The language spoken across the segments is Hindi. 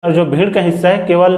और जो भीड़ का हिस्सा है केवल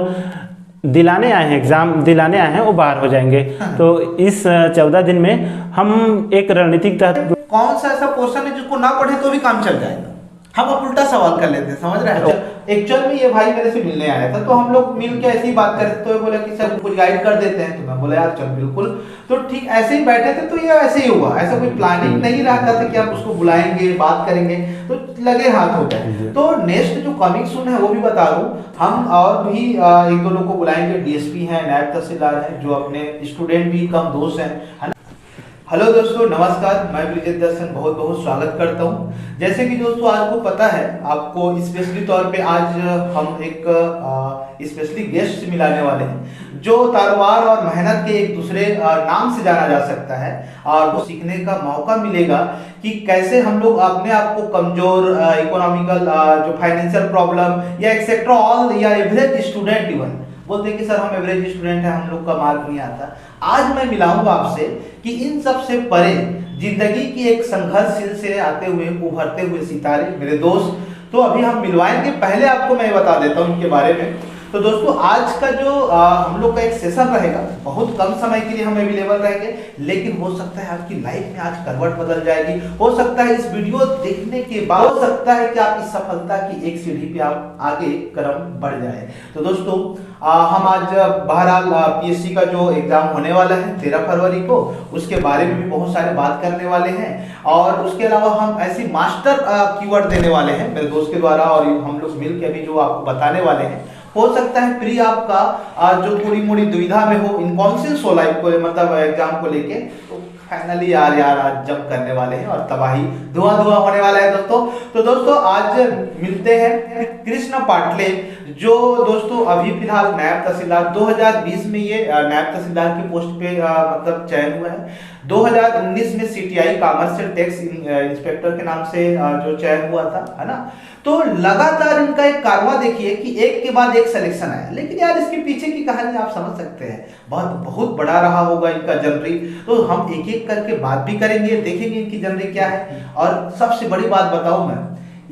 दिलाने आए हैं, एग्ज़ाम दिलाने आए हैं, वो बाहर हो जाएंगे। तो इस 14 दिन में हम एक रणनीतिक तहत कौन सा ऐसा पोर्शन है जिसको ना पढ़े तो भी काम चल जाएगा। हम अब उल्टा सवाल कर लेते हैं, समझ रहे हैं। एक्चुअल में ये भाई मेरे से मिलने आया था, तो हम लोग मिल के ऐसी ही बात कर रहे थे, तो ये बोला कि सर कुछ गाइड कर देते हैं। तो मैं बोला यार चल बिल्कुल। तो ठीक ऐसे ही बैठे थे, तो ये ऐसे ही हुआ, ऐसा कोई प्लानिंग नहीं रहता था कि आप उसको बुलाएंगे बात करेंगे, तो लगे हाथ हो गए। तो नेक्स्ट जो कमिंग सून है वो भी बता दूं, हम और भी एक दो लोग को बुलाएंगे। डीएसपी हैं, नायब तहसीलदार हैं, जो अपने स्टूडेंट भी कम दोस्त हैं, है ना। हेलो दोस्तों, नमस्कार। मैं ब्रिजेश दर्शन बहुत बहुत स्वागत करता हूं। जैसे कि दोस्तों आपको पता है, आपको स्पेशली तौर पे आज हम एक स्पेशली गेस्ट से मिलाने वाले हैं, जो कारोबार और मेहनत के एक दूसरे नाम से जाना जा सकता है। और वो सीखने का मौका मिलेगा कि कैसे हम लोग अपने आप को कमजोर, इकोनॉमिकल, जो फाइनेंशियल प्रॉब्लम या एक्सेट्रा ऑल, या एवरेज स्टूडेंट इवन बोलते हैं कि सर हम एवरेज स्टूडेंट हैं, हम लोग का मार्क नहीं आता। आज मैं मिलाऊंगा आपसे कि इन सब से परे जिंदगी की एक संघर्षशील से आते हुए उभरते हुए सितारे मेरे दोस्त, तो अभी हम मिलवाएंगे। पहले आपको मैं बता देता हूं इनके बारे में। तो दोस्तों आज का जो हम लोग का एक सेशन रहेगा, बहुत कम समय के लिए हम अवेलेबल रहेंगे, लेकिन हो सकता है आपकी लाइफ में आज करवट बदल जाएगी। हो सकता है इस वीडियो देखने के बाद हो सकता है कि आप इस सफलता की एक सीढ़ी पे आप आगे कदम बढ़ जाए। तो दोस्तों हम आज बहरहाल पीएससी का जो एग्जाम होने वाला है 13 फरवरी को, उसके बारे में भी बहुत सारे बात करने वाले हैं। और उसके अलावा हम ऐसी मास्टर कीवर्ड देने वाले हैं मेरे दोस्त के द्वारा, और हम लोग मिल के अभी जो आपको बताने वाले हैं। हो सकता है प्री आपका जो थोड़ी मोड़ी दुविधा में हो इनकॉन्शियस हो लाइफ को, मतलब एग्जाम को लेके, तो फाइनली यार आज जंप करने वाले हैं और तबाही धुआं धुआं होने वाला है दोस्तों। तो दोस्तों आज मिलते हैं कृष्ण पाटले, जो दोस्तों अभी फिलहाल नायब तहसीलदार 2020 में ये नायब तहसीलदार की पोस्ट पे मतलब चयन हुआ है। 2019 में सीटीआई कॉमर्शियल टैक्स इंस्पेक्टर के नाम से जो चयन हुआ था, है ना। तो लगातार इनका एक कारवां देखिए कि एक के बाद एक सिलेक्शन आया, लेकिन यार इसके पीछे की कहानी आप समझ सकते हैं, बहुत बहुत बड़ा रहा होगा इनका जर्नी। तो हम एक एक करके बात भी करेंगे, देखेंगे इनकी जर्नी क्या है। और सबसे बड़ी बात बताऊं मैं,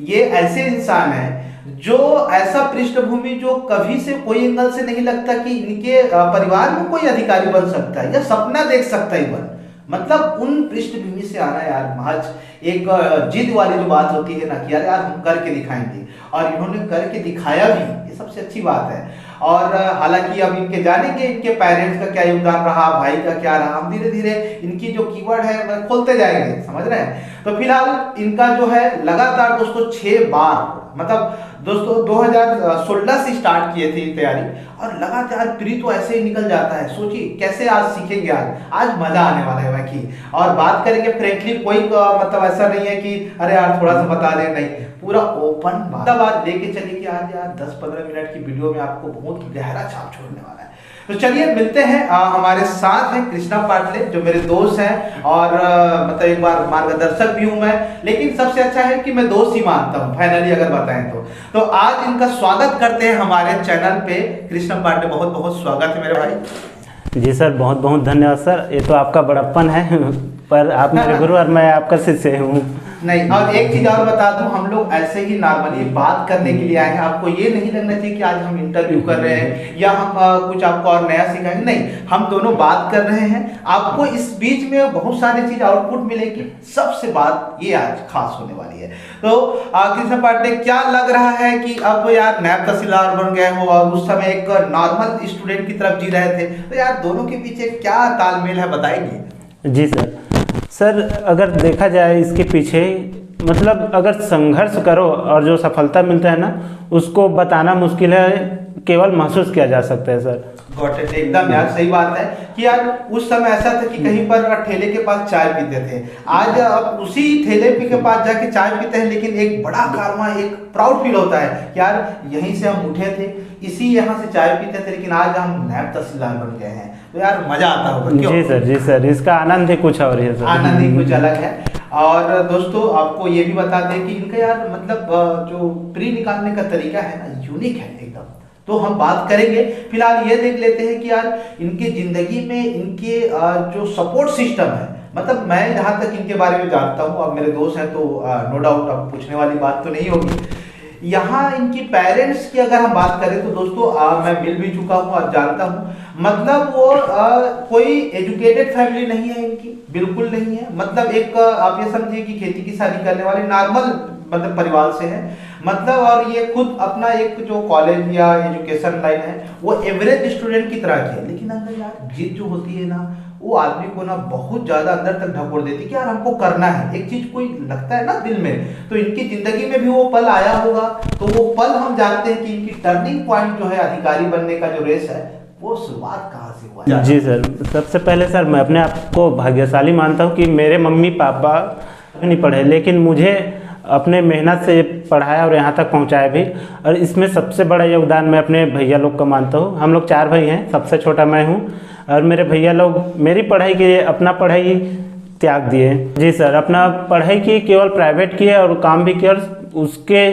ये ऐसे इंसान है जो ऐसा पृष्ठभूमि जो कभी से कोई एंगल से नहीं लगता कि इनके परिवार में कोई अधिकारी बन सकता है या सपना देख सकता है बन, मतलब उन पृष्ठभूमि से आना यार महज एक जिद वाली जो बात होती है ना कि यार हम करके दिखाएंगे, और इन्होंने करके दिखाया भी, ये सबसे अच्छी बात है। और हालांकि अब इनके जानेंगे इनके पेरेंट्स का क्या योगदान रहा, भाई का क्या रहा, हम धीरे धीरे इनकी जो कीवर्ड है वह खोलते जाएंगे, समझ रहे हैं। तो फिलहाल इनका जो है लगातार दोस्तों 6 बार, मतलब दोस्तों 2016 से स्टार्ट किए थे तैयारी, और लगातार प्री तो ऐसे ही निकल जाता है। सोचिए कैसे आज सीखेंगे, आज मजा आने वाला है बाकी। और बात करेंगे फ्रेंकली, कोई मतलब ऐसा नहीं है कि अरे यार थोड़ा सा बता दे, नहीं, पूरा ओपन बात। तब आज लेके चलिए कि आज यार 10-15 मिनट की वीडियो में आपको बहुत गहरा छाप छोड़ने वाला है। तो चलिए मिलते हैं। हमारे साथ हैं कृष्णा पाटले, जो मेरे दोस्त हैं, और मतलब एक बार मार्गदर्शक भी हूं मैं, लेकिन सबसे अच्छा है कि मैं दोस्त ही मानता हूं फाइनली अगर बताएं तो आज इनका स्वागत करते हैं हमारे चैनल पे। कृष्णा पाटले, बहुत बहुत स्वागत है मेरे भाई। जी सर, बहुत बहुत धन्यवाद सर। ये तो आपका बड़प्पन है पर आप मेरे गुरु और मैं आपका शिष्य हूँ। नहीं, और एक चीज और बता दूं, हम लोग ऐसे ही नॉर्मली बात करने के लिए आए हैं। आपको ये नहीं लगना चाहिए कि आज हम इंटरव्यू कर रहे हैं या हम कुछ आपको और नया सिखाएंगे, नहीं, हम दोनों बात कर रहे हैं। आपको इस बीच में बहुत सारी चीज आउटपुट मिलेगी, सबसे बात ये आज खास होने वाली है। तो कृष्ण पाटले, क्या लग रहा है कि अब यार नायब तहसीलदार बन गए हो और उस समय एक नॉर्मल स्टूडेंट की तरफ जी रहे थे, तो यार दोनों के पीछे क्या तालमेल है, बताएंगे। जी सर, अगर देखा जाए इसके पीछे, मतलब अगर संघर्ष करो और जो सफलता मिलता है ना, उसको बताना मुश्किल है, केवल महसूस किया जा सकता है सर। गॉट इट, एकदम यार सही बात है कि यार उस समय ऐसा था कि कहीं पर ठेले के पास चाय पीते थे, आज अब उसी ठेले के पास जाके चाय पीते हैं, लेकिन एक बड़ा कारवां, एक प्राउड फील होता है कि यार यहीं से हम उठे थे, इसी यहाँ से चाय पीते थे, लेकिन आज हम नायब तहसीलदार बन गए हैं, तो यार मजा आता होगा। जी सर, इसका आनंद ही कुछ और है सर, आनंद ही कुछ अलग है। और दोस्तों आपको ये भी बता दें कि इनका यार मतलब जो प्री निकालने का तरीका है ना, यूनिक है एकदम। तो हम बात करेंगे। फिलहाल ये देख लेते हैं कि यार इनकी जिंदगी में इनके जो सपोर्ट सिस्टम है, मतलब मैं जहाँ तक इनके बारे में जानता हूँ, अब मेरे दोस्त हैं तो नो डाउट अब पूछने वाली बात तो नहीं होगी। यहाँ इनकी पेरेंट्स की अगर हम बात करें तो दोस्तों मैं मिल भी चुका हूँ और जानता हूँ, मतलब वो कोई एजुकेटेड फैमिली नहीं है इनकी, बिल्कुल नहीं है। मतलब एक आप ये समझिए कि खेती किसानी करने वाले नॉर्मल मतलब परिवार से है, मतलब और ये खुद अपना एक जो कॉलेज या एजुकेशन लाइन है वो एवरेज स्टूडेंट की तरह की है। लेकिन अंदर यार जिद जो होती है ना, वो आदमी को ना बहुत ज्यादा अंदर तक ढकोल देती है कि यार हमको करना है एक चीज, कोई लगता है ना दिल में। तो इनकी जिंदगी में भी वो पल आया होगा, तो वो पल हम जानते हैं कि इनकी टर्निंग पॉइंट जो है अधिकारी बनने का जो रेस है वो शुरुआत कहाँ से हुआ। जी सर, सबसे पहले सर मैं अपने आप को भाग्यशाली मानता हूँ कि मेरे मम्मी पापा नहीं पढ़े, लेकिन मुझे अपने मेहनत से पढ़ाया और यहाँ तक पहुँचाया भी। और इसमें सबसे बड़ा योगदान मैं अपने भैया लोग का मानता हूँ। हम लोग 4 भाई हैं, सबसे छोटा मैं हूँ, और मेरे भैया लोग मेरी पढ़ाई के लिए अपना पढ़ाई त्याग दिए। जी सर, अपना पढ़ाई की केवल प्राइवेट की है और काम भी किया, और उसके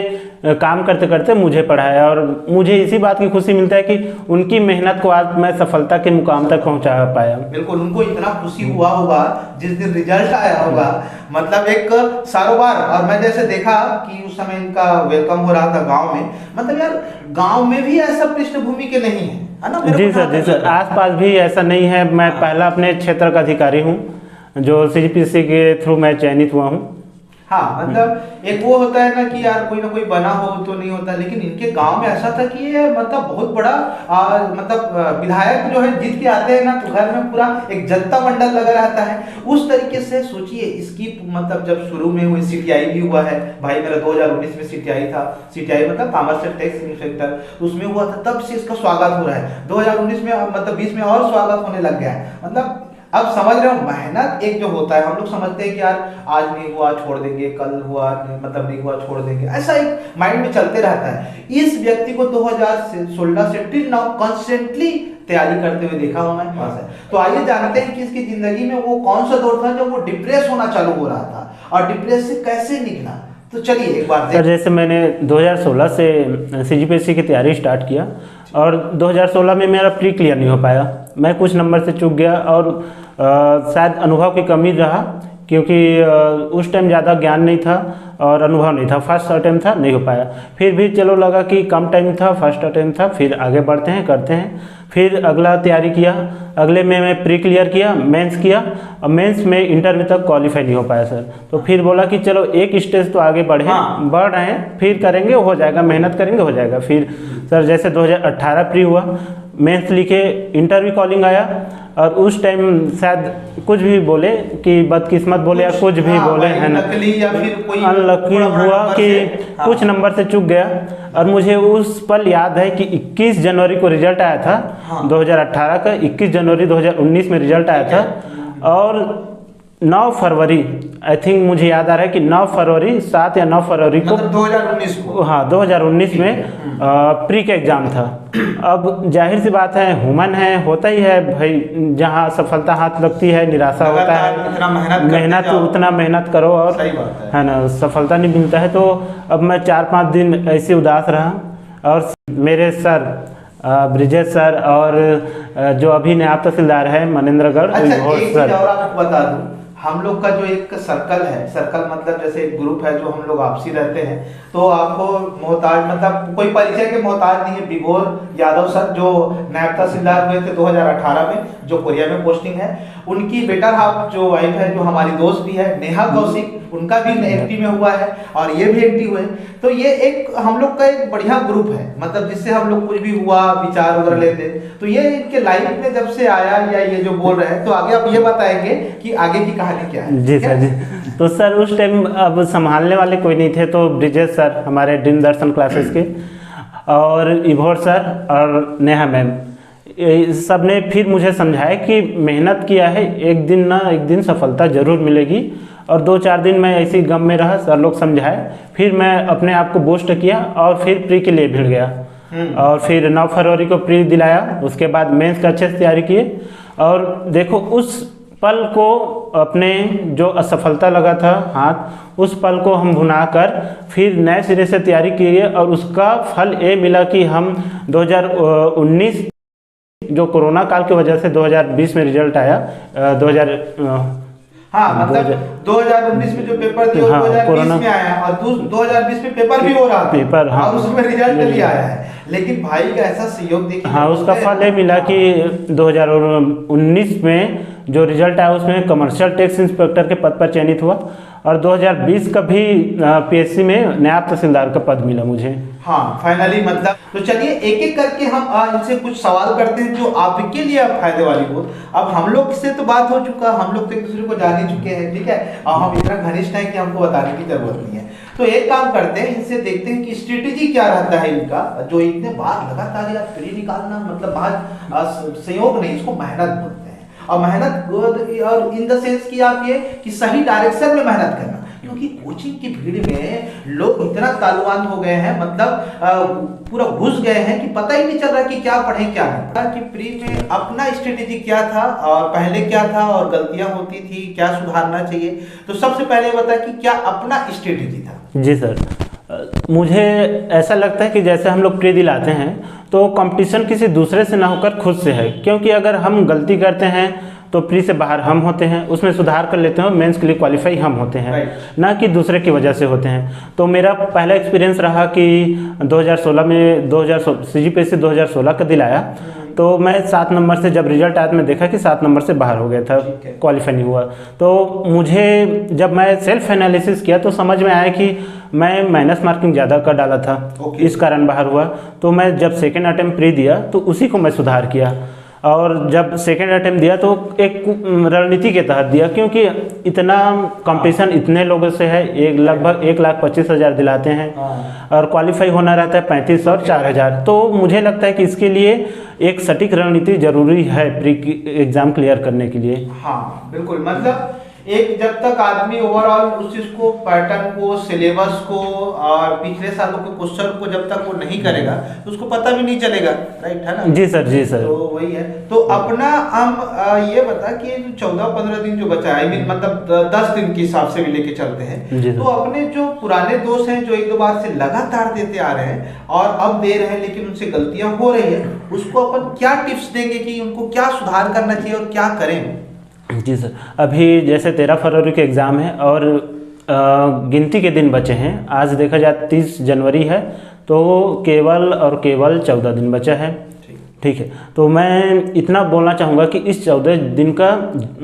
काम करते करते मुझे पढ़ाया। और मुझे इसी बात की खुशी मिलता है कि उनकी मेहनत को आज मैं सफलता के मुकाम तक पहुंचा पाया। बिल्कुल, उनको इतना खुशी हुआ होगा जिस दिन रिजल्ट आया होगा, मतलब एक सारोबार। और मैं जैसे देखा कि उस समय इनका वेलकम हो रहा था गांव में, मतलब यार गांव में भी ऐसा पृष्ठभूमि के नहीं है ना। जी सर, आसपास भी ऐसा नहीं है। मैं पहला अपने क्षेत्र का अधिकारी हूँ जो CGPC के थ्रू मैं चयनित हुआ हूँ। हाँ, मतलब एक वो होता है ना कि यार कोई ना कोई बना हो तो नहीं होता, लेकिन इनके गांव में ऐसा था कि ये मतलब बहुत बड़ा मतलब विधायक जो है जीत के आते हैं ना, तो घर में पूरा एक जनता मंडल लगा रहता है। उस तरीके से सोचिए इसकी, मतलब जब शुरू में हुई CTI भी हुआ है भाई मेरा, 2019 में CTI था। CTI मतलब कॉमर्स एंड टैक्स इंस्पेक्टर, उसमें हुआ था, तब से इसका स्वागत हो रहा है। 2019 में मतलब 20 में और स्वागत होने लग गया है। मतलब अब समझ रहे हो, मेहनत एक जो होता है, हम लोग समझते हैं कि यार आज नहीं हुआ छोड़ देंगे, कल हुआ मतलब नहीं हुआ छोड़ देंगे, ऐसा एक माइंड में चलते रहता है। इस व्यक्ति को 2016 से टिल नाउ कॉन्स्टेंटली तैयारी करते हुए देखा हूं मैं पास है। तो आइए जानते हैं कि इसकी जिंदगी में वो कौन सा दौर था जब वो डिप्रेस होना चालू हो रहा था, और डिप्रेस से कैसे निकला। तो चलिए एक बार सर, जैसे मैंने 2016 से CGPC की तैयारी स्टार्ट किया, और 2016 में मेरा प्री क्लियर नहीं हो पाया। मैं कुछ नंबर से चूक गया, और शायद अनुभव की कमी रहा, क्योंकि उस टाइम ज़्यादा ज्ञान नहीं था और अनुभव नहीं था। फर्स्ट अटेम्प्ट था, नहीं हो पाया। फिर भी चलो लगा कि कम टाइम था, फर्स्ट अटेम्प्ट था, फिर आगे बढ़ते हैं, करते हैं। फिर अगला तैयारी किया, अगले में मैं प्री क्लियर किया, मेंस किया, और मेंस में इंटरव्यू तक क्वालिफाई नहीं हो पाया सर। तो फिर बोला कि चलो एक स्टेज तो आगे बढ़ रहे हैं, फिर करेंगे, हो जाएगा, मेहनत करेंगे, हो जाएगा। फिर सर जैसे 2018 प्री हुआ, मेंस लिखे, इंटरव्यू कॉलिंग आया, और उस टाइम शायद कुछ भी बोले कि बदकिस्मत बोले या कुछ भी बोले, है ना, अनलकी हुआ कि कुछ नंबर से चूक गया। और मुझे उस पल याद है कि 21 जनवरी को रिजल्ट आया था, 2018 का 21 जनवरी 2019 में रिजल्ट आया था, और 9 फरवरी आई थिंक मुझे याद आ रहा है कि 9 फरवरी 7 या 9 फरवरी को, मतलब 2019 को, हाँ 2019 में प्री का एग्ज़ाम था। अब जाहिर सी बात है, ह्यूमन है, होता ही है भाई, जहाँ सफलता हाथ लगती है निराशा होता है, मेहनत उतना मेहनत करो और है ना, सफलता नहीं मिलता है। तो अब मैं 4-5 दिन ऐसे उदास रहा, और मेरे सर ब्रिजेश सर और जो अभी नायब तहसीलदार है मनेंद्रगढ़, अच्छा, एक चीज और आपको बता दूं, हम लोग का जो एक सर्कल है, सर्कल मतलब जैसे एक ग्रुप है जो हम लोग आपसी रहते हैं, तो आपको मोहताज मतलब कोई परिचय के मोहताज नहीं है। विभोर यादव सर जो नायब तहसीलदार हुए थे 2018 में, जो कोरिया में पोस्टिंग है, उनकी बेटर हाफ जो वाइफ है, जो हमारी दोस्त भी है, नेहा कौशिक, उनका भी एंट्री में हुआ है, और ये भी एंट्री हुए। तो ये एक हम लोग का एक बढ़िया ग्रुप है, मतलब जिससे हम लोग कुछ भी हुआ विचार वगैरह लेते। तो ये इनके लाइफ में जब से आया, या ये जो बोल रहे हैं, तो आगे आप ये बताएंगे कि आगे की कहानी क्या है। जी सर, जी। तो सर उस टाइम अब संभालने वाले कोई नहीं थे, तो ब्रिजेश सर हमारे ड्रीम दर्शन क्लासेस के, और इभोर सर और नेहा मैम, सब ने फिर मुझे समझाया कि मेहनत किया है, एक दिन ना एक दिन सफलता जरूर मिलेगी। और 2-4 दिन मैं ऐसे ही गम में रहा, सर लोग समझाए, फिर मैं अपने आप को बूस्ट किया, और फिर प्री के लिए भिड़ गया, और फिर 9 फरवरी को प्री दिलाया। उसके बाद मेंस का अच्छे से तैयारी किए, और देखो उस पल को, अपने जो असफलता लगा था हाथ, उस पल को हम भुनाकर फिर नए सिरे से तैयारी किए, और उसका फल ये मिला कि हम 2019 जो कोरोना काल की वजह से 2020 में रिजल्ट आया, हाँ मतलब 2019 में जो पेपर दिया वो 2020 में आया और 2020 में पेपर भी हो रहा था पेपर, हाँ, और उसमें रिजल्ट भी आया है। लेकिन भाई का ऐसा सहयोग देखिए, हाँ, उसका फल ये मिला कि 2019 में जो रिजल्ट आया उसमें कमर्शियल टैक्स इंस्पेक्टर के पद पर चयनित हुआ और 2020 का भी पीएससी में नायब तहसीलदार का पद मिला मुझे। हाँ फाइनली मतलब तो चलिए एक एक करके हम इनसे कुछ सवाल करते हैं जो आपके लिए फायदे वाली हो। अब हम लोग से तो बात हो चुका, हम लोग तो एक दूसरे को जान ही चुके हैं, ठीक है, और हम इतना घनिष्ठ हैं कि हमको बताने की जरूरत नहीं है। तो एक काम करते हैं, इनसे देखते हैं कि स्ट्रेटेजी क्या रहता है इनका, जो इतने बार लगातार यार फ्री निकालना मतलब बात संयोग नहीं, इसको मेहनत बोलते हैं। और मेहनत और इन द सेंस कि आप ये कि सही डायरेक्शन में मेहनत करना, क्योंकि कोचिंग की भीड़ में लोग इतना तालुबान हो गए हैं, मतलब पूरा घुस गए हैं कि पता ही नहीं चल रहा कि क्या पढ़ें क्या नहीं। कि प्री में अपना स्ट्रेटेजी क्या था और पहले क्या था और गलतियां होती थी क्या सुधारना चाहिए, तो सबसे पहले बता कि क्या अपना स्ट्रेटेजी था। जी सर, मुझे ऐसा लगता है कि जैसे हम लोग प्री दिलाते हैं तो कंपटीशन किसी दूसरे से ना होकर खुद से है, क्योंकि अगर हम गलती करते हैं तो प्री से बाहर हम होते हैं, उसमें सुधार कर लेते हैं, मेंस के लिए क्वालिफाई हम होते हैं, ना कि दूसरे की वजह से होते हैं। तो मेरा पहला एक्सपीरियंस रहा कि 2016 में CGPSC 2016 का दिलाया, तो मैं 7 नंबर से जब रिजल्ट आया तो मैं देखा कि 7 नंबर से बाहर हो गया था, क्वालिफाई नहीं हुआ। तो मुझे जब मैं सेल्फ एनालिसिस किया तो समझ में आया कि मैं माइनस मार्किंग ज़्यादा कर डाला था, इस कारण बाहर हुआ। तो मैं जब सेकेंड अटेम्प्ट प्री दिया तो उसी को मैं सुधार किया, और जब सेकेंड अटेम्प्ट दिया तो एक रणनीति के तहत दिया, क्योंकि इतना कंपटीशन इतने लोगों से है, लगभग 1,25,000 दिलाते हैं और क्वालिफाई होना रहता है 35 और 4,000। तो मुझे लगता है कि इसके लिए एक सटीक रणनीति जरूरी है प्री एग्जाम क्लियर करने के लिए। हाँ बिल्कुल, मतलब एक जब तक आदमी ओवरऑल उस चीज को, पैटर्न को, सिलेबस को और पिछले सालों के क्वेश्चन को जब तक वो नहीं करेगा तो उसको पता भी नहीं चलेगा, राइट है ना। जी सर, जी सर। तो वही है। तो अपना हम ये बता कि 14-15 दिन जो बचा है, मतलब 10 दिन के हिसाब से भी लेके चलते हैं, तो अपने जो पुराने दोस्त हैं जो 1-2 बार से लगातार देते आ रहे हैं और अब दे रहे हैं लेकिन उनसे गलतियां हो रही है, उसको अपन क्या टिप्स देंगे कि उनको क्या सुधार करना चाहिए और क्या करें। जी सर, अभी जैसे 13 फरवरी के एग्ज़ाम है और गिनती के दिन बचे हैं। आज देखा जाए 30 जनवरी है, तो केवल 14 दिन बचा है, ठीक है। तो मैं इतना बोलना चाहूँगा कि इस 14 दिन का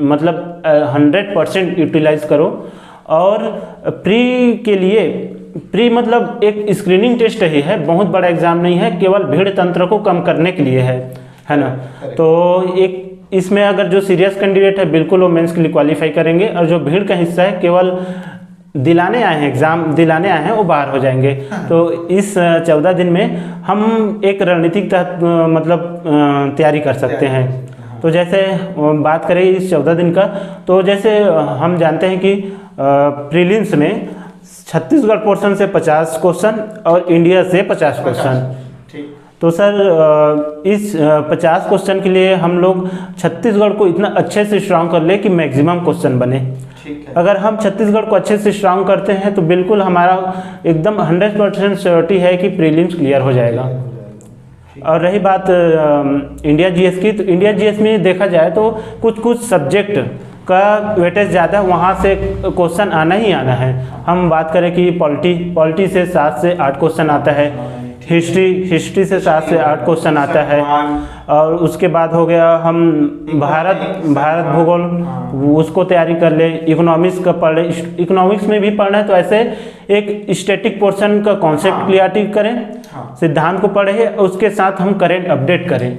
मतलब 100% यूटिलाइज करो। और प्री के लिए, प्री मतलब एक स्क्रीनिंग टेस्ट ही है, बहुत बड़ा एग्ज़ाम नहीं है, केवल भीड़ तंत्र को कम करने के लिए है ना। तो एक इसमें अगर जो सीरियस कैंडिडेट है बिल्कुल वो मेंस के लिए क्वालिफाई करेंगे, और जो भीड़ का हिस्सा है केवल दिलाने आए हैं, एग्ज़ाम दिलाने आए हैं, वो बाहर हो जाएंगे। तो इस 14 दिन में हम एक रणनीति के तहत मतलब तैयारी कर सकते हैं। तो जैसे बात करें इस 14 दिन का, तो जैसे हम जानते हैं कि प्रीलिम्स में छत्तीसगढ़ पोर्शन से 50 क्वेश्चन और इंडिया से 50 क्वेश्चन। तो सर इस 50 क्वेश्चन के लिए हम लोग छत्तीसगढ़ को इतना अच्छे से स्ट्रांग कर ले कि मैक्सिमम क्वेश्चन बने। अगर हम छत्तीसगढ़ को अच्छे से स्ट्रांग करते हैं तो बिल्कुल हमारा एकदम 100% श्योरिटी है कि प्रीलिम्स क्लियर हो जाएगा। और रही बात इंडिया जीएस की, तो इंडिया जीएस में देखा जाए तो कुछ सब्जेक्ट का वेटेज ज़्यादा, वहाँ से क्वेश्चन आना ही आना है। हम बात करें कि पॉलिटी से 7 से 8 क्वेश्चन आता है, हिस्ट्री से 7 से 8 क्वेश्चन आता है, और उसके बाद हो गया हम भारत भूगोल, उसको तैयारी कर ले। इकोनॉमिक्स का पढ़ ले, इकोनॉमिक्स में भी पढ़ना है तो ऐसे एक स्टैटिक पोर्शन का कॉन्सेप्ट क्लियरिटी करें, सिद्धांत को पढ़े, उसके साथ हम करेंट अपडेट करें।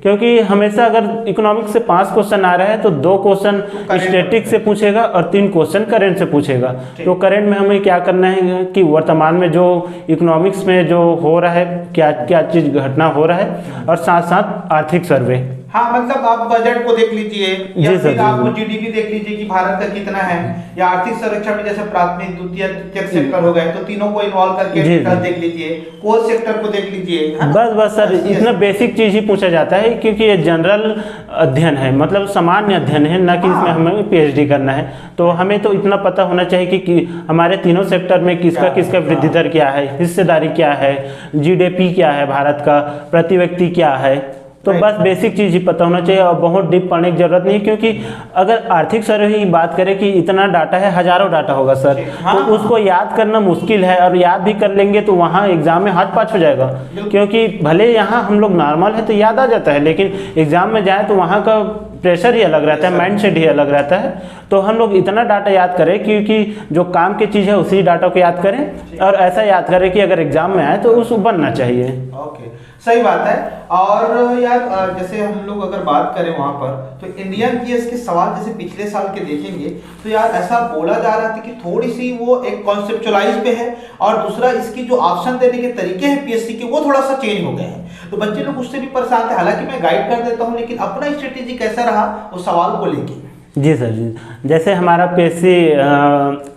क्योंकि हमेशा अगर इकोनॉमिक्स से 5 क्वेश्चन आ रहा है तो 2 क्वेश्चन स्टैटिक से पूछेगा और 3 क्वेश्चन करंट से पूछेगा। तो करंट में हमें क्या करना है कि वर्तमान में जो इकोनॉमिक्स में जो हो रहा है, क्या क्या चीज़ घटना हो रहा है, और साथ साथ आर्थिक सर्वे। हाँ मतलब आप बजट को देख लीजिए, या फिर आप जीडीपी देख लीजिए कि भारत का कितना है, या आर्थिक सर्वेक्षण में जैसे प्राथमिक, द्वितीय, तृतीय सेक्टर हो गए, तो तीनों को इन्वॉल्व करके देख लीजिए, कोर सेक्टर को देख लीजिए। बस सर, इतना बेसिक चीज ही पूछा जाता है, क्योंकि ये जनरल अध्ययन है, मतलब सामान्य अध्ययन है, ना कि इसमें हमें पीएचडी करना है। तो हमें तो इतना पता होना चाहिए कि हमारे तीनों सेक्टर में किसका किसका वृद्धि दर क्या है, हिस्सेदारी क्या है, जीडीपी क्या है भारत का, प्रति व्यक्ति क्या है, तो बस बेसिक चीज़ ही पता होना चाहिए और बहुत डीप पढ़ने की जरूरत नहीं है, क्योंकि अगर आर्थिक सर्वे की बात करें कि इतना डाटा है, हजारों डाटा होगा सर, तो उसको याद करना मुश्किल है, और याद भी कर लेंगे तो वहाँ एग्जाम में हाथ पाँच हो जाएगा। क्योंकि भले यहाँ हम लोग नॉर्मल है तो याद आ जाता है, लेकिन एग्जाम में जाए तो वहाँ का प्रेशर ही अलग रहता है, माइंड सेट ही अलग रहता है। तो हम लोग इतना डाटा याद करें क्योंकि जो काम की चीज़ है उसी डाटा को याद करें, और ऐसा याद करें कि अगर एग्जाम में आए तो उसको बनना चाहिए। ओके, सही बात है। और यार जैसे हम लोग अगर बात करें वहां पर, तो इंडियन जीएस के सवाल जैसे पिछले साल के देखेंगे तो यार ऐसा बोला जा रहा था कि थोड़ी सी वो एक कॉन्सेप्चुअलाइज पे है, और दूसरा इसकी जो ऑप्शन देने के तरीके हैं पीएससी के वो थोड़ा सा चेंज हो गए हैं, तो बच्चे लोग उससे भी परेशान थे। हालांकि मैं गाइड कर देता हूँ, लेकिन अपना स्ट्रेटेजी कैसा रहा वो सवाल को लेके। जी सर जी, जैसे हमारा पीएससी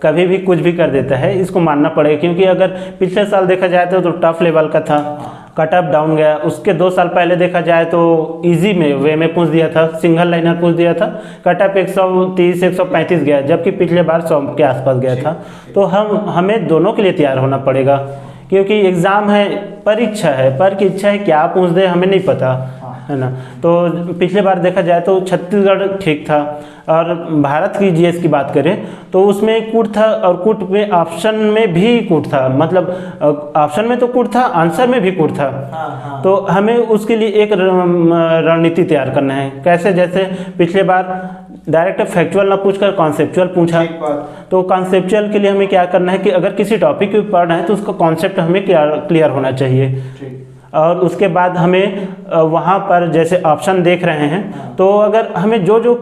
कभी भी कुछ भी कर देता है, इसको मानना पड़ेगा, क्योंकि अगर पिछले साल देखा जाए तो टफ लेवल का था, कट ऑफ डाउन गया। उसके 2 साल पहले देखा जाए तो इजी में वे में पूछ दिया था, सिंगल लाइनर पूछ दिया था, कट ऑफ 130 135 गया, जबकि पिछले बार 100 के आसपास गया था। तो हमें दोनों के लिए तैयार होना पड़ेगा, क्योंकि एग्ज़ाम है, परीक्षा है, पर की इच्छा है क्या पूछ दे हमें नहीं पता, है ना। तो पिछले बार देखा जाए तो छत्तीसगढ़ ठीक था, और भारत की जीएस की बात करें तो उसमें कूट था, और कूट में ऑप्शन में भी कूट था, मतलब ऑप्शन में तो कूट था, आंसर में भी कूट था। तो हमें उसके लिए एक रणनीति तैयार करना है। कैसे? जैसे पिछले बार डायरेक्ट फैक्चुअल ना पूछकर कॉन्सेप्चुअल पूछा, तो कॉन्सेप्चुअल के लिए हमें क्या करना है कि अगर किसी टॉपिक को पढ़ रहे हैं तो उसका कॉन्सेप्ट हमें क्लियर होना चाहिए। और उसके बाद हमें वहाँ पर जैसे ऑप्शन देख रहे हैं, तो अगर हमें जो जो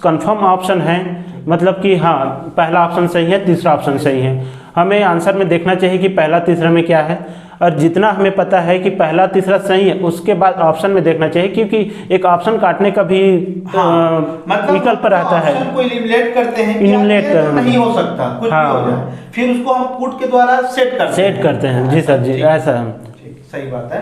कंफर्म ऑप्शन है, मतलब कि हाँ पहला ऑप्शन सही है, तीसरा ऑप्शन सही है, हमें आंसर में देखना चाहिए कि पहला तीसरा में क्या है, और जितना हमें पता है कि पहला तीसरा सही है उसके बाद ऑप्शन में देखना चाहिए, क्योंकि एक ऑप्शन काटने का भी मतलब विकल्प रहता है। ऑप्शन को एलिमिनेट करते हैं, एलिमिनेट तो नहीं हो सकता, कुछ भी हो जाए, फिर उसको हम पुट के द्वारा सेट करते हैं। जी सर जी, ऐसा है। सही बात है।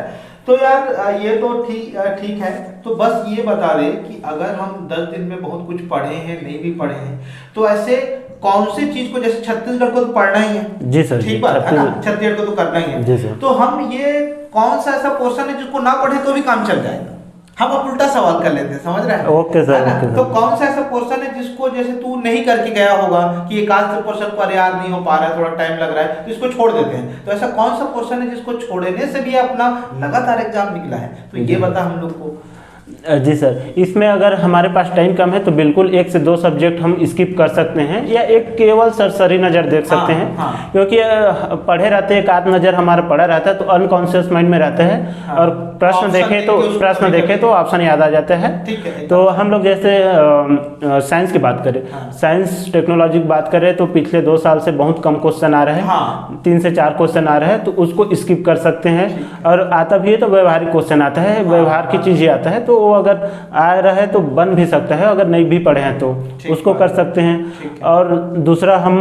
तो यार ये तो ठीक है। तो बस ये बता दे कि अगर हम 10 दिन में बहुत कुछ पढ़े हैं, नहीं भी पढ़े हैं, तो ऐसे कौन सी चीज को, जैसे छत्तीसगढ़ को तो पढ़ना ही है, जी सर, ठीक बात है ना, छत्तीसगढ़ को तो करना ही है, जी सर। तो हम ये कौन सा ऐसा पोर्शन है जिसको ना पढ़े तो भी काम चल जाएगा? हम अब उल्टा सवाल कर लेते हैं, समझ रहे हैं? Okay sir. तो कौन सा ऐसा पोर्शन है जिसको जैसे तू नहीं करके गया होगा कि एक आध पोर्शन पर याद नहीं हो पा रहा है, थोड़ा टाइम लग रहा है, तो इसको छोड़ देते हैं। तो ऐसा कौन सा पोर्शन है जिसको छोड़ने से भी अपना लगातार एग्जाम निकला है, तो ये बता हम लोग को। जी सर, इसमें अगर हमारे पास टाइम कम है तो बिल्कुल 1 से 2 सब्जेक्ट हम स्किप कर सकते हैं, या एक केवल सरसरी नज़र देख सकते हैं। क्योंकि पढ़े रहते हैं, एक आध नज़र हमारा पढ़ा रहता है तो अनकॉन्शियस माइंड में रहता है, और प्रश्न देखें तो ऑप्शन याद आ जाता है। तो हम लोग जैसे साइंस की बात करें, साइंस टेक्नोलॉजी की बात करें, तो पिछले 2 साल से बहुत कम क्वेश्चन आ रहे हैं, 3 से 4 क्वेश्चन आ रहे हैं, तो उसको स्किप कर सकते हैं। और आता भी है तो व्यवहारिक क्वेश्चन आता है, व्यवहार की चीज़ ही आता है, तो वो अगर आ रहा है तो बन भी सकता है, अगर नहीं भी पढ़े हैं तो उसको कर सकते हैं। और दूसरा हम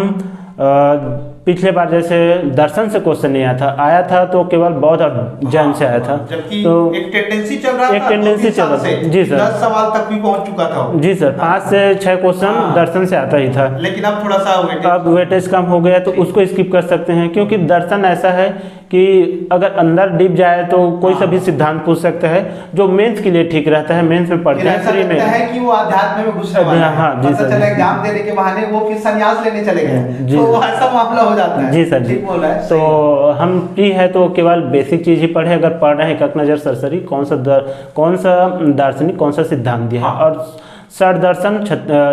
पिछले बार जैसे दर्शन से क्वेश्चन नहीं आया था तो केवल बौद्ध और जैन से आया था, तो एक टेंडेंसी चल रहा था, जी सर, 10 सवाल तक भी पहुंच चुका था जी सर, 5 से 6 क्वेश्चन दर्शन से आता ही था, लेकिन अब थोड़ा सा वेटेज कम हो गया, तो उसको स्किप कर सकते हैं। क्योंकि दर्शन ऐसा है कि अगर अंदर डीप जाए तो कोई सा भी सिद्धांत पूछ सकता है, जो मेंस के लिए ठीक रहता है, मेंस में पढ़ते हैं फ्री में, है कि वो अध्यात्म में घुसने वाला है, पता चला एग्जाम देने के बहाने वो फिर संन्यास लेने चले गए, तो वो ऐसा मामला हो जाता है। जी सर जी, तो हम फ्री है तो केवल बेसिक चीज ही पढ़े, अगर पढ़ रहे हैं एक नज़र सरसरी कौन सा दार्शनिक कौन सा सिद्धांत दिया है, और षड दर्शन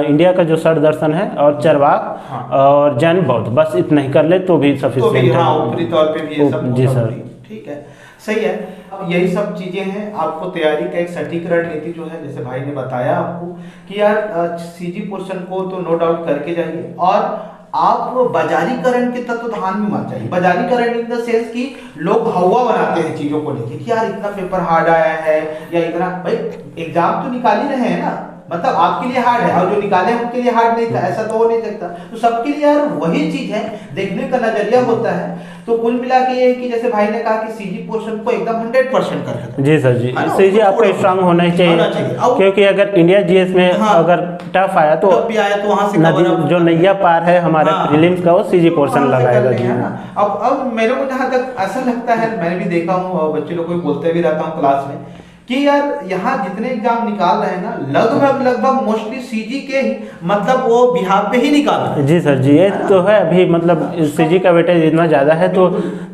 इंडिया का जो षड दर्शन है, और चरवाक और जैन बौद्ध, बस इतना ही कर ले तो भी सफिशिएंट है। ऊपरी तौर पे भी ये सब जी सर, ठीक है, सही है। अब यही सब चीजें हैं, आपको तैयारी का एक सटीक रणनीति जो है, जैसे भाई ने बताया आपको कि यार सीजी पोर्शन को तो नो डाउट करके जाइए, और आप बाजारीकरण के तत्व ध्यान में मत जाइए। बाजारीकरण इन द सेंस कि लोग हवा बनाते हैं चीजों को लेके कि यार इतना पेपर हार्ड आया है, या इतना, भाई एग्जाम तो निकाल ही रहे हैं ना, मतलब आपके लिए हार्ड है, और जो निकाले उनके लिए हार्ड नहीं था, ऐसा तो हो नहीं सकता। तो सबके लिए यार वही चीज है, देखने का नजरिया होता है। तो कुल मिला के ये है कि जैसे भाई ने कहा कि सीजी पोर्शन को एकदम 100% कर देता। जी सर जी, सीजी आपका स्ट्रांग होना ही चाहिए, क्योंकि अगर इंडिया जीएस में अगर टफ आया तो वहां से जो नैया पार है हमारे प्रीलिम्स का, वो सीजी पोर्शन लगाएगा जी। अब मेरे को जहाँ तक ऐसा लगता है, मैंने भी देखा हूँ, बच्चे लोग को बोलते भी रहता हूँ क्लास में, कि यार यहाँ जितने एग्जाम निकाल रहे हैं ना, लगभग मोस्टली सीजी के ही मतलब वो बिहार पे ही निकाल रहे हैं। जी सर जी, ये तो है। अभी मतलब सीजी का वेटेज इतना ज़्यादा है तो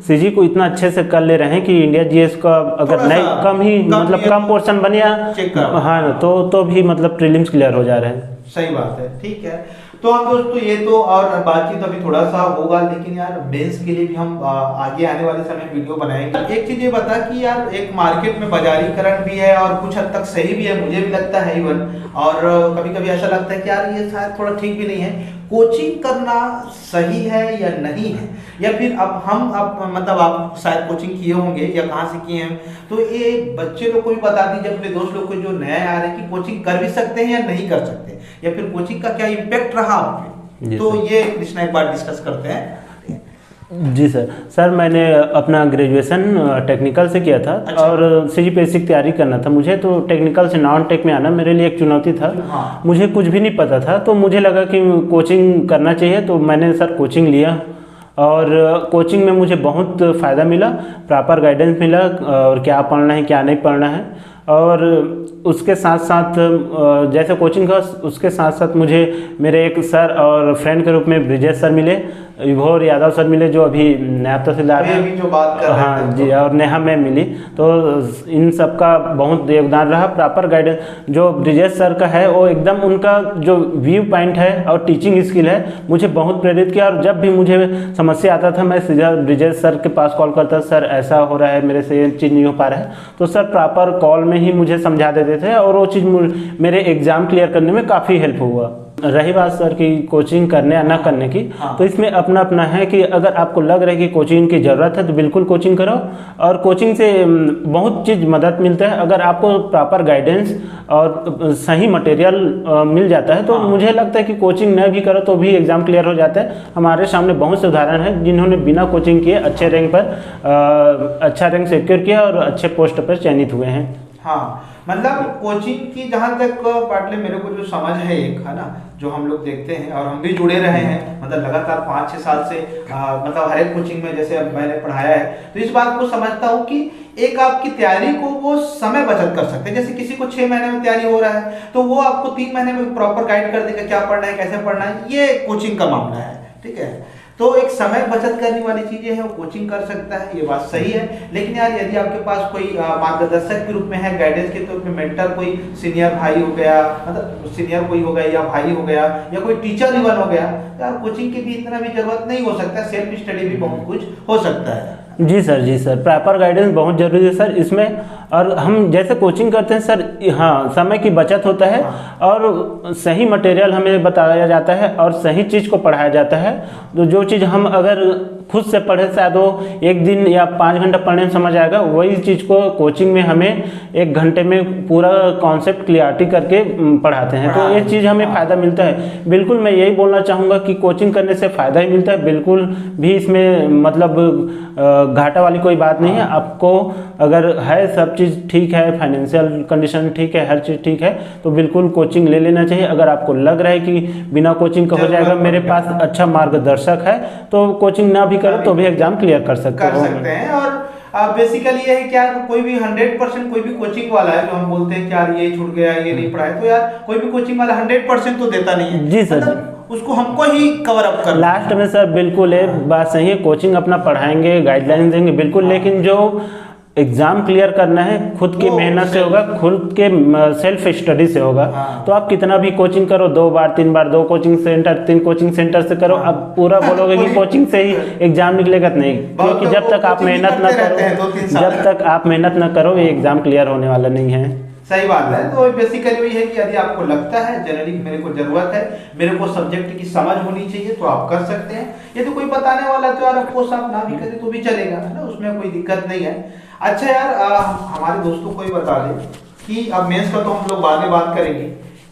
सीजी को इतना अच्छे से कर ले रहे हैं कि इंडिया जीएस का अगर थोड़ा नहीं सा कम ही मतलब कम पोर्शन बन गया, चेक करो। हाँ तो भी मतलब प्रीलिम्स क्लियर हो जा रहे हैं। सही बात है, ठीक है। तो हम दोस्तों ये तो और बातचीत अभी थोड़ा सा होगा, लेकिन यार मेंस के लिए भी हम आगे आने वाले समय वीडियो बनाएंगे। एक चीज ये बता कि यार एक मार्केट में बाजारीकरण भी है और कुछ हद तक सही भी है, मुझे भी लगता है इवन, और कभी कभी ऐसा लगता है कि यार ये शायद थोड़ा ठीक भी नहीं है। कोचिंग करना सही है या नहीं है, या फिर अब मतलब आप शायद कोचिंग किए होंगे या कहाँ से किए हैं, तो ये बच्चे लोग को भी बता दीजिए, अपने दोस्त लोग को जो नए आ रहे हैं कि कोचिंग कर भी सकते हैं या नहीं कर सकते, या फिर कोचिंग का क्या इम्पैक्ट रहा आप पे। तो ये कृष्णा एक बार डिस्कस करते हैं। जी सर मैंने अपना ग्रेजुएशन टेक्निकल से किया था। अच्छा। और सीजीपीएससी की तैयारी करना था मुझे, तो टेक्निकल से नॉन टेक में आना मेरे लिए एक चुनौती था। हाँ। मुझे कुछ भी नहीं पता था, तो मुझे लगा कि कोचिंग करना चाहिए, तो मैंने सर कोचिंग लिया और कोचिंग में मुझे बहुत फ़ायदा मिला, प्रॉपर गाइडेंस मिला और क्या पढ़ना है क्या नहीं पढ़ना है। और उसके साथ साथ जैसे कोचिंग का, उसके साथ साथ मुझे मेरे एक सर और फ्रेंड के रूप में ब्रिजेश सर मिले, विभोर यादव सर मिले जो अभी नायब तहसीलदार हैं, अभी जो बात कर रहे थे। हाँ जी, और नेहा मैम मिली। तो इन सब का बहुत योगदान रहा। प्रॉपर गाइडेंस जो ब्रिजेश सर का है, वो एकदम उनका जो व्यू पॉइंट है और टीचिंग स्किल है मुझे बहुत प्रेरित किया। और जब भी मुझे समस्या आता था मैं सीधा ब्रिजेश सर के पास कॉल करता, सर ऐसा हो रहा है, मेरे से ये चीज़ नहीं हो पा रहा है, तो सर प्रॉपर कॉल में ही मुझे समझा देते थे और वो चीज़ मेरे एग्ज़ाम क्लियर करने में काफ़ी हेल्प हुआ। रही बात सर की कोचिंग करने या ना करने की, हाँ। तो इसमें अपना अपना है कि अगर आपको लग रहा है कि कोचिंग की ज़रूरत है तो बिल्कुल कोचिंग करो, और कोचिंग से बहुत चीज़ मदद मिलता है। अगर आपको प्रॉपर गाइडेंस और सही मटेरियल मिल जाता है तो हाँ। मुझे लगता है कि कोचिंग न भी करो तो भी एग्ज़ाम क्लियर हो जाता है। हमारे सामने बहुत से उदाहरण हैं जिन्होंने बिना कोचिंग किए अच्छे रैंक पर अच्छा रैंक सिक्योर किया और अच्छे पोस्ट पर चयनित हुए हैं। हाँ, मतलब कोचिंग की जहाँ तक पाटले मेरे को जो समझ है, एक है ना जो हम लोग देखते हैं और हम भी जुड़े रहे हैं, मतलब लगातार 5-6 साल से मतलब हर एक कोचिंग में जैसे अब मैंने पढ़ाया है, तो इस बात को समझता हूँ कि एक आपकी तैयारी को वो समय बचत कर सकते हैं। जैसे किसी को 6 महीने में तैयारी हो रहा है तो वो आपको 3 महीने में प्रॉपर गाइड कर देगा क्या पढ़ना है कैसे पढ़ना है, ये कोचिंग का मामला है, ठीक है। तो एक समय बचत करने वाली चीजें हैं वो कोचिंग कर सकता है, ये बात सही है। लेकिन यार यदि आपके पास कोई मार्गदर्शक के रूप में है, गाइडेंस के तौर पे मेंटर कोई सीनियर भाई हो गया, मतलब सीनियर कोई हो गया या भाई हो गया या कोई टीचर इवन हो गया, तो यार कोचिंग की भी इतना भी जरूरत नहीं हो सकता, सेल्फ स्टडी भी बहुत कुछ हो सकता है। जी सर प्रॉपर गाइडेंस बहुत ज़रूरी है सर इसमें। और हम जैसे कोचिंग करते हैं सर, हाँ समय की बचत होता है और सही मटेरियल हमें बताया जाता है और सही चीज़ को पढ़ाया जाता है। तो जो चीज़ हम अगर खुद से पढ़े शायद वो 1 दिन या 5 घंटा पढ़ने में समझ आएगा, वही चीज़ को कोचिंग में हमें 1 घंटे में पूरा कॉन्सेप्ट क्लियरिटी करके पढ़ाते हैं, तो ये चीज़ हमें फ़ायदा मिलता है। बिल्कुल मैं यही बोलना चाहूँगा कि कोचिंग करने से फ़ायदा ही मिलता है, बिल्कुल भी इसमें मतलब घाटा वाली कोई बात नहीं है। आपको अगर है सब चीज़ ठीक है, फाइनेंशियल कंडीशन ठीक है, हर चीज़ ठीक है, तो बिल्कुल कोचिंग ले लेना चाहिए। अगर आपको लग रहा है कि बिना कोचिंग का हो जाएगा, मेरे पास अच्छा मार्गदर्शक है, तो कोचिंग ना भी करो तो भी एग्जाम क्लियर कर सकते हैं। और बेसिकली ये है कि यार कोई भी 100% कोई भी कोचिंग वाला है जो हम बोलते हैं कि यार ये छूट गया ये नहीं पढ़ाया, तो यार कोई भी कोचिंग वाला 100% तो देता नहीं है। जी सर, मतलब उसको हमको ही कवर अप करना लास्ट में सर। बिल्कुल ये बात सही है, कोचिंग अपना पढ़ाएंगे, गाइडलाइन देंगे बिल्कुल, लेकिन जो एग्जाम क्लियर करना है खुद की मेहनत से होगा, खुद के सेल्फ स्टडी से होगा। तो आप कितना भी कोचिंग करो, 2 बार 3 बार 2 कोचिंग सेंटर 3 कोचिंग सेंटर से करो, अब पूरा बोलोगे कि कोचिंग से ही एग्जाम निकलेगा तो नहीं, क्योंकि जब तक आप मेहनत ना करो, जब तक आप मेहनत ना करो ये एग्जाम क्लियर होने वाला नहीं है। सही बात है। तो बेसिकली वही है कि यदि आपको लगता है जनरली मेरे को जरूरत है, मेरे को सब्जेक्ट की समझ होनी चाहिए, तो आप कर सकते हैं। यदि कोई बताने वाला तो यार आपको आप ना भी करें तो भी चलेगा, है ना, उसमें कोई दिक्कत नहीं है। अच्छा यार हमारे दोस्तों को ही बता दें कि अब मेंस का तो हम लोग बाद में बात करेंगे,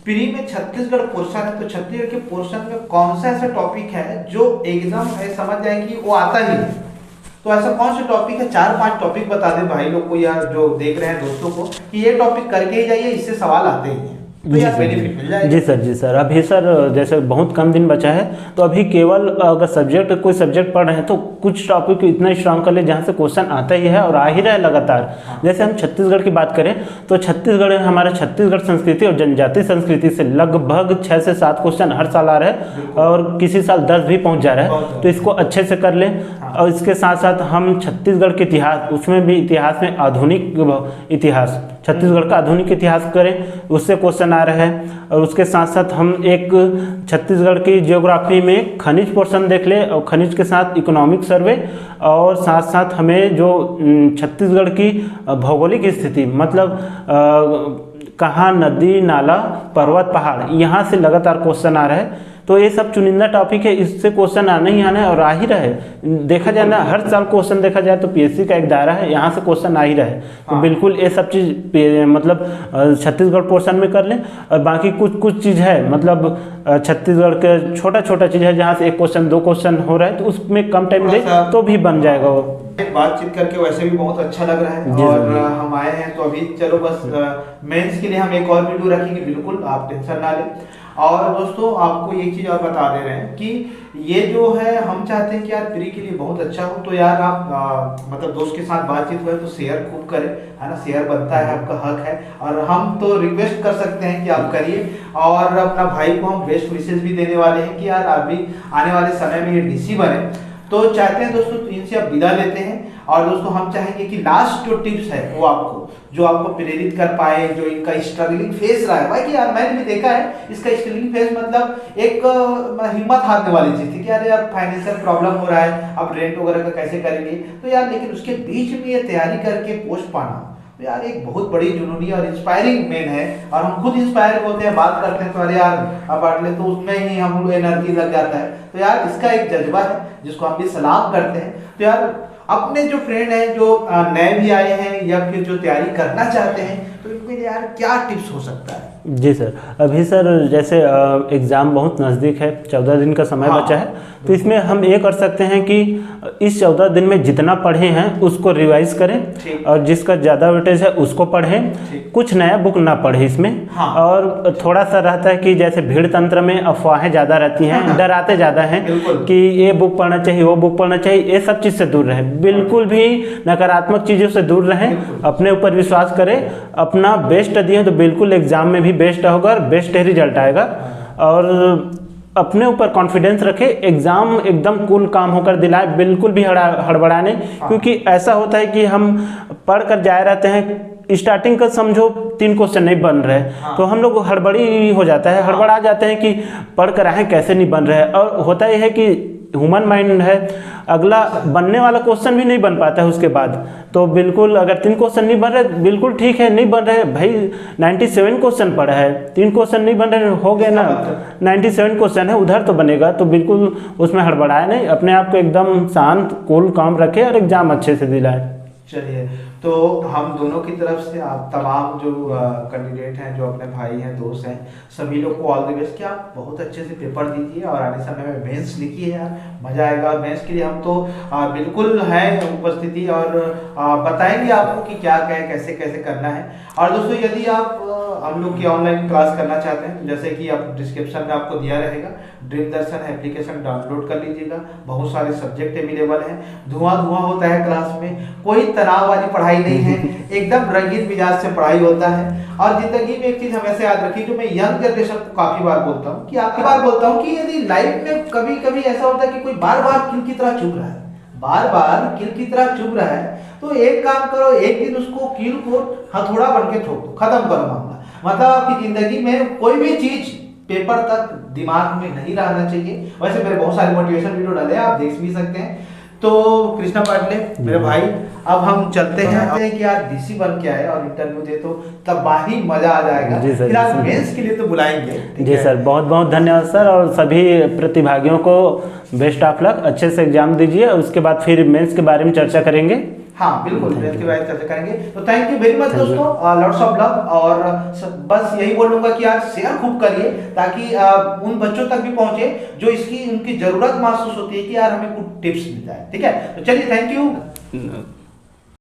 प्री में छत्तीसगढ़ पोर्शन है, तो छत्तीसगढ़ के पोर्शन में कौन सा ऐसा टॉपिक है जो एकदम है समझ जाए कि वो आता ही है, तो ऐसा कौन सा टॉपिक है? 4-5 टॉपिक बता दे भाई लोग को, यार जो देख रहे हैं दोस्तों को, कि ये टॉपिक करके ही जाइए, इससे सवाल आते ही हैं। तो यार बेनिफिट मिल जाएगा। जी सर अभी सर जैसे बहुत कम दिन बचा है, तो अभी केवल अगर कोई सब्जेक्ट पढ़ रहे हैं तो कुछ टॉपिक इतना स्ट्रांग कर ले जहाँ से क्वेश्चन आता ही है और आ ही रहा है लगातार। जैसे हम छत्तीसगढ़ की बात करें तो छत्तीसगढ़ हमारे छत्तीसगढ़ संस्कृति और जनजाति संस्कृति से लगभग 6 से 7 क्वेश्चन हर साल आ रहे हैं और किसी साल 10 भी पहुँच जा रहा है, तो इसको अच्छे से कर लें। और इसके साथ साथ हम छत्तीसगढ़ के इतिहास, उसमें भी इतिहास में आधुनिक इतिहास, छत्तीसगढ़ का आधुनिक इतिहास करें, उससे क्वेश्चन आ रहा है। और उसके साथ साथ हम एक छत्तीसगढ़ की जियोग्राफी में खनिज पोर्शन देख ले और खनिज के साथ इकोनॉमिक सर्वे, और साथ साथ हमें जो छत्तीसगढ़ की भौगोलिक स्थिति, मतलब कहाँ नदी नाला पर्वत पहाड़, यहाँ से लगातार क्वेश्चन आ रहा है। तो ये सब चुनिंदा टॉपिक है, इससे क्वेश्चन आना ही आना है और आ ही रहा है। देखा जाए ना, हर साल क्वेश्चन देखा जाए तो पीएससी का एक दायरा है, यहाँ से क्वेश्चन आ ही रहा है। तो बिल्कुल ये सब चीज़ मतलब छत्तीसगढ़ पोर्शन में कर लें। और बाकी कुछ चीज़ है, मतलब छत्तीसगढ़ के छोटा चीज़ है जहाँ से 1 क्वेश्चन 2 क्वेश्चन हो रहा है, तो उसमें कम टाइम दे तो भी बन जाएगा वो। बातचीत करके वैसे भी बहुत अच्छा लग रहा है और हम आए हैं तो अभी चलो बस मेंस के लिए हम एक और वीडियो रखेंगे, बिल्कुल आप टेंशन ना लें। और दोस्तों आपको एक चीज़ और बता दे रहे हैं कि ये जो है हम चाहते हैं कि यार प्री के लिए बहुत अच्छा हो, तो यार आप मतलब दोस्त के साथ बातचीत हुए तो शेयर खूब करें, है ना। शेयर बनता है, आपका हक है, और हम तो रिक्वेस्ट कर सकते हैं कि आप करिए। और अपना भाई को हम बेस्ट विशेष भी देने वाले हैं कि यार अभी आने वाले समय में ये डीसी बने, तो चाहते हैं दोस्तों तो इनसे आप विदा लेते हैं। और दोस्तों हम चाहेंगे कि लास्ट जो टिप्स है वो आपको, जो आपको प्रेरित कर पाए, जो इनका स्ट्रगलिंग फेस रहा है भाई, कि यार मैंने भी देखा है इसका स्ट्रगलिंग फेस, मतलब एक हिम्मत हारने वाली चीज थी कि यार फाइनेंशियल प्रॉब्लम हो रहा है, अब रेंट वगैरह का कैसे करेंगे, तो यार लेकिन उसके बीच में ये तैयारी करके पोस्ट पाना तो यार एक बहुत बड़ी जुनूनी और इंस्पायरिंग मेन है। और हम खुद इंस्पायर होते हैं, बात करते हैं तो अरे यार अब बांट ले, तो उसमें ही हम एनर्जी लग जाता है। तो यार इसका एक जज्बा है जिसको हम भी सलाम करते हैं। तो यार अपने जो फ्रेंड हैं, जो नए भी आए हैं या फिर जो तैयारी करना चाहते हैं, तो इनके लिए यार क्या टिप्स हो सकता है? जी सर, अभी सर जैसे एग्ज़ाम बहुत नज़दीक है, 14 दिन का समय बचा है, तो इसमें हम ये कर सकते हैं कि इस 14 दिन में जितना पढ़े हैं उसको रिवाइज करें, और जिसका ज़्यादा वेटेज है उसको पढ़ें, कुछ नया बुक ना पढ़ें इसमें। और थोड़ा सा रहता है कि जैसे भीड़ तंत्र में अफवाहें ज़्यादा रहती हैं, डराते ज़्यादा हैं कि ये बुक पढ़ना चाहिए, वो बुक पढ़ना चाहिए, ये सब चीज़ से दूर रहें, बिल्कुल भी नकारात्मक चीज़ों से दूर रहें, अपने ऊपर विश्वास करें, अपना बेस्ट दिए तो बिल्कुल एग्ज़ाम में भी बेस्ट होगा और बेस्ट रिजल्ट आएगा। और अपने ऊपर कॉन्फिडेंस रखे, एग्ज़ाम एकदम कूल काम होकर दिलाए, बिल्कुल भी हड़बड़ाने, क्योंकि ऐसा होता है कि हम पढ़ कर जाए रहते हैं, स्टार्टिंग का समझो 3 क्वेश्चन नहीं बन रहे, तो हम लोग हड़बड़ी हो जाता है, हड़बड़ा जाते हैं कि पढ़ कर आए कैसे नहीं बन रहे। और होता यह है कि ह्यूमन माइंड है, अगला बनने वाला क्वेश्चन भी नहीं बन पाता है उसके बाद। तो बिल्कुल अगर 3 क्वेश्चन नहीं बन रहे, बिल्कुल ठीक है, नहीं बन रहे भाई, 97 क्वेश्चन पढ़ा है, 3 क्वेश्चन नहीं बन रहे, हो गए ना, 97 क्वेश्चन है, उधर तो बनेगा। तो बिल्कुल उसमें हड़बड़ाए नहीं, अपने आप को एकदम शांत कूल काम रखे और एग्जाम अच्छे से दिलाए। चलिए, तो हम दोनों की तरफ से आप तमाम जो कैंडिडेट हैं, जो अपने भाई हैं, दोस्त हैं, सभी लोग को ऑल द बेस्ट, कि आप बहुत अच्छे से पेपर दीजिए और आने समय में मेंस लिखिए यार, मजा आएगा। मेंस के लिए हम तो बिल्कुल हैं उपस्थिति, और बताएंगे आपको कि क्या कैसे कैसे करना है। और दोस्तों यदि आप हम लोग की ऑनलाइन क्लास करना चाहते हैं, तो जैसे कि आप डिस्क्रिप्शन में आपको दिया रहेगा, ड्रीम दर्शन एप्लीकेशन डाउनलोड कर लीजिएगा, बहुत सारे सब्जेक्ट अवेलेबल हैं, धुआं होता है क्लास में, कोई तनाव वाली पढ़ाई नहीं है, एकदम रंगीन मिजाज से पढ़ाई होता है। और जिंदगी में एक चीज हमेशा याद रखिए, जो मैं यंग जनरेशन को काफी बार बोलता हूँ कि यदि लाइफ में कभी कभी ऐसा होता है कि कोई बार बार किल की तरह चुभ रहा है, तो एक काम करो, एक दिन उसको कील को हथौड़ा बन के ठोक दो, खत्म करो मामला। मतलब आपकी जिंदगी में कोई भी चीज पेपर तक दिमाग में नहीं रहना चाहिए। वैसे मेरे बहुत सारे मोटिवेशन वीडियो डाले, आप देख भी सकते हैं। तो कृष्णा पाटले मेरे भाई, अब हम चलते हैं कि यार डीसी बन के आए और इंटरव्यू दे, तो तब ही मजा आ जाएगा। फिर आप मेंस के लिए तो बुलाएंगे। जी सर, बहुत बहुत धन्यवाद सर, और सभी प्रतिभागियों को बेस्ट ऑफ लक, अच्छे से एग्जाम दीजिए, और उसके बाद फिर मेंस के बारे में चर्चा करेंगे। हाँ बिल्कुल, मेंस के बारे में चर्चा करेंगे। तो थैंक यू वेरी मच दोस्तों, लॉट्स ऑफ लव। और बस यही बोलूंगा कि यार शेयर खूब करिए, ताकि उन बच्चों तक भी पहुंचे जो इसकी उनकी जरूरत महसूस होती है कि यार हमें कुछ टिप्स मिल जाए। ठीक है, तो चलिए, थैंक यू।